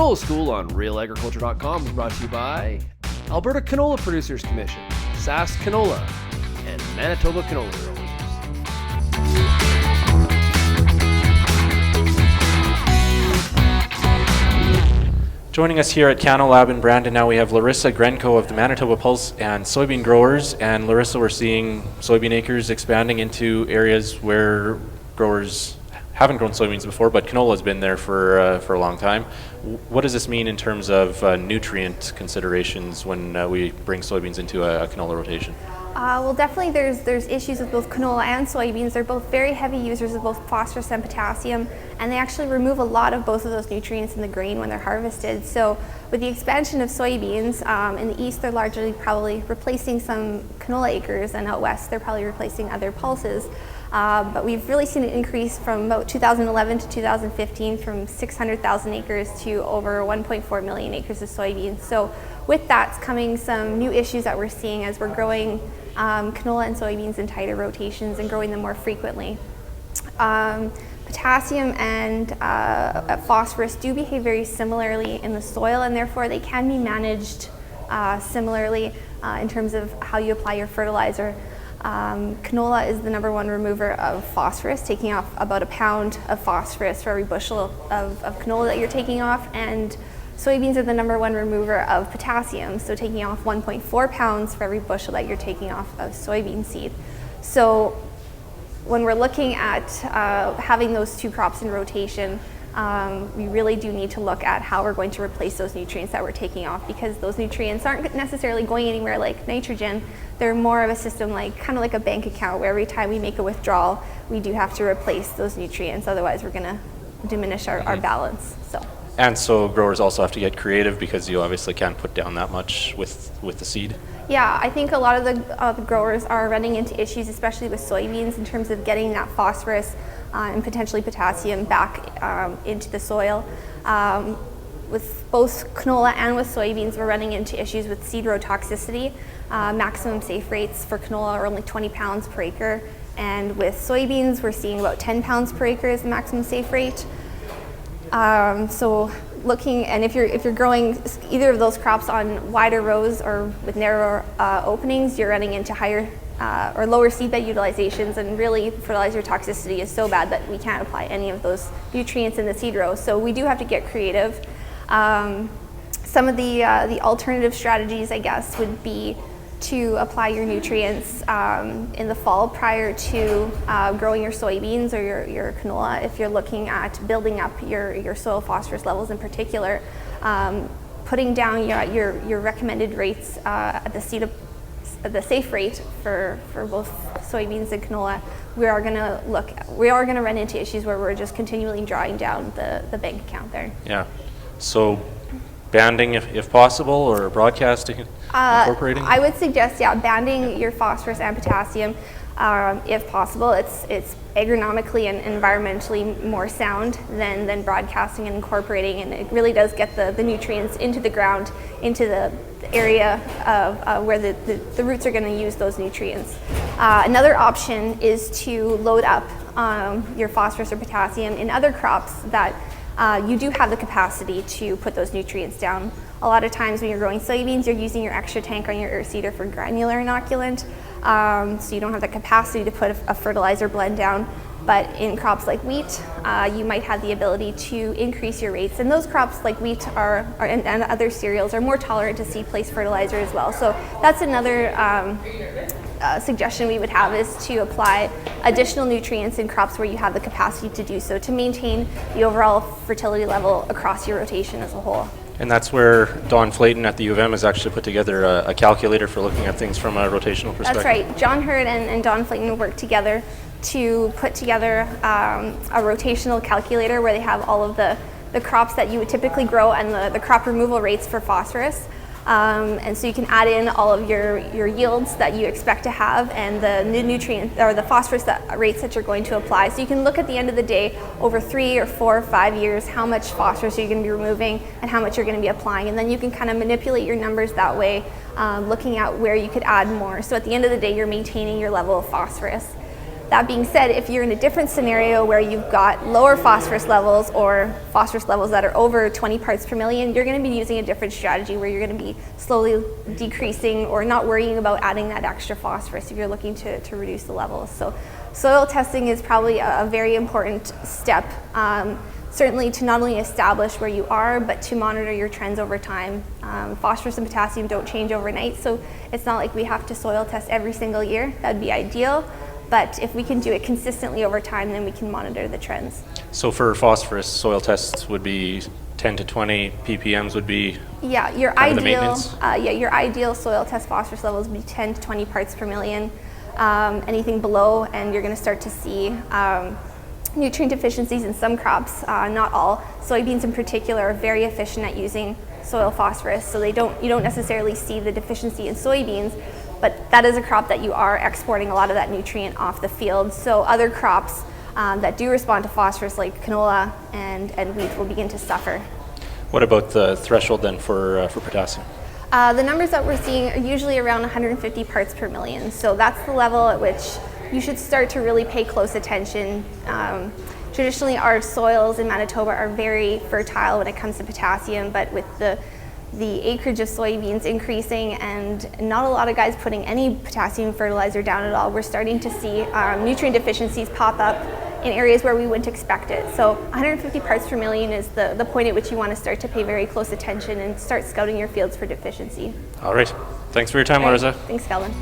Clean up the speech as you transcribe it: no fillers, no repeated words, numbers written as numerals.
Canola School on RealAgriculture.com is brought to you by Alberta Canola Producers Commission, SAS Canola, and Manitoba Canola Growers. Joining us here at Canola in Brandon now we have Larissa Grenko of the Manitoba Pulse and Soybean Growers. And Larissa, we're seeing soybean acres expanding into areas where growers haven't grown soybeans before, but canola has been there for a long time. What does this mean in terms of nutrient considerations when we bring soybeans into a canola rotation? Well, definitely there's issues with both canola and soybeans. They're both very heavy users of both phosphorus and potassium, and they actually remove a lot of both of those nutrients in the grain when they're harvested. So with the expansion of soybeans, in the east they're largely probably replacing some canola acres, and out west they're probably replacing other pulses. But we've really seen an increase from about 2011 to 2015 from 600,000 acres to over 1.4 million acres of soybeans. So with that's coming some new issues that we're seeing as we're growing canola and soybeans in tighter rotations and growing them more frequently. Potassium and phosphorus do behave very similarly in the soil, and therefore they can be managed similarly in terms of how you apply your fertilizer. Canola is the #1 remover of phosphorus, taking off about a pound of phosphorus for every bushel of canola that you're taking off, and soybeans are the #1 remover of potassium, so taking off 1.4 pounds for every bushel that you're taking off of soybean seed. So when we're looking at having those two crops in rotation, we really do need to look at how we're going to replace those nutrients that we're taking off, because those nutrients aren't necessarily going anywhere like nitrogen. They're more of a system kind of like a bank account, where every time we make a withdrawal, we do have to replace those nutrients. Otherwise, we're going to diminish our balance. And so growers also have to get creative, because you obviously can't put down that much with the seed. Yeah, I think a lot of the growers are running into issues, especially with soybeans, in terms of getting that phosphorus and potentially potassium back into the soil. With both canola and with soybeans, we're running into issues with seed row toxicity. Maximum safe rates for canola are only 20 pounds per acre, and with soybeans, we're seeing about 10 pounds per acre is the maximum safe rate. So looking, and if you're growing either of those crops on wider rows or with narrower openings, you're running into higher or lower seedbed utilizations, and really fertilizer toxicity is so bad that we can't apply any of those nutrients in the seed row. So we do have to get creative. Some of the alternative strategies, I guess, would be to apply your nutrients in the fall prior to growing your soybeans or your canola. If you're looking at building up your soil phosphorus levels in particular, putting down your recommended rates at the safe rate for both soybeans and canola, we are going to run into issues where we're just continually drawing down the bank account there. Yeah. So banding if possible, or broadcasting, incorporating? I would suggest, banding your phosphorus and potassium if possible. It's agronomically and environmentally more sound than broadcasting and incorporating, and it really does get the nutrients into the ground, into the area of where the roots are going to use those nutrients. Another option is to load up your phosphorus or potassium in other crops that you do have the capacity to put those nutrients down. A lot of times when you're growing soybeans, you're using your extra tank on your earth seeder for granular inoculant, so you don't have the capacity to put a fertilizer blend down. But in crops like wheat, you might have the ability to increase your rates. And those crops like wheat and other cereals are more tolerant to seed-placed fertilizer as well. So that's another suggestion we would have, is to apply additional nutrients in crops where you have the capacity to do so, to maintain the overall fertility level across your rotation as a whole. And that's where Don Flayton at the U of M has actually put together a calculator for looking at things from a rotational perspective. That's right. John Hurd and Don Flayton worked together to put together a rotational calculator where they have all of the crops that you would typically grow and the crop removal rates for phosphorus. And so you can add in all of your yields that you expect to have, and the nutrient or the phosphorus rates that you're going to apply. So you can look at the end of the day over 3 or 4 or 5 years how much phosphorus you're going to be removing and how much you're going to be applying, and then you can kind of manipulate your numbers that way, looking at where you could add more. So at the end of the day, you're maintaining your level of phosphorus. That being said, if you're in a different scenario where you've got lower phosphorus levels or phosphorus levels that are over 20 parts per million, you're going to be using a different strategy where you're going to be slowly decreasing or not worrying about adding that extra phosphorus if you're looking to reduce the levels. So soil testing is probably a very important step, certainly to not only establish where you are, but to monitor your trends over time. Phosphorus and potassium don't change overnight, so it's not like we have to soil test every single year. That'd be ideal. But if we can do it consistently over time, then we can monitor the trends. So for phosphorus, soil tests would be 10 to 20 ppms would be your kind of the ideal. maintenance? Your ideal soil test phosphorus levels would be 10 to 20 parts per million. Anything below, and you're going to start to see nutrient deficiencies in some crops. Not all. Soybeans in particular are very efficient at using soil phosphorus, so you don't necessarily see the deficiency in soybeans. But that is a crop that you are exporting a lot of that nutrient off the field. So other crops that do respond to phosphorus, like canola and wheat, will begin to suffer. What about the threshold then for potassium? The numbers that we're seeing are usually around 150 parts per million. So that's the level at which you should start to really pay close attention. Traditionally, our soils in Manitoba are very fertile when it comes to potassium, but with the acreage of soybeans increasing and not a lot of guys putting any potassium fertilizer down at all, we're starting to see nutrient deficiencies pop up in areas where we wouldn't expect it. So 150 parts per million is the point at which you want to start to pay very close attention and start scouting your fields for deficiency. All right. Thanks for your time, Larissa. Thanks, Calvin.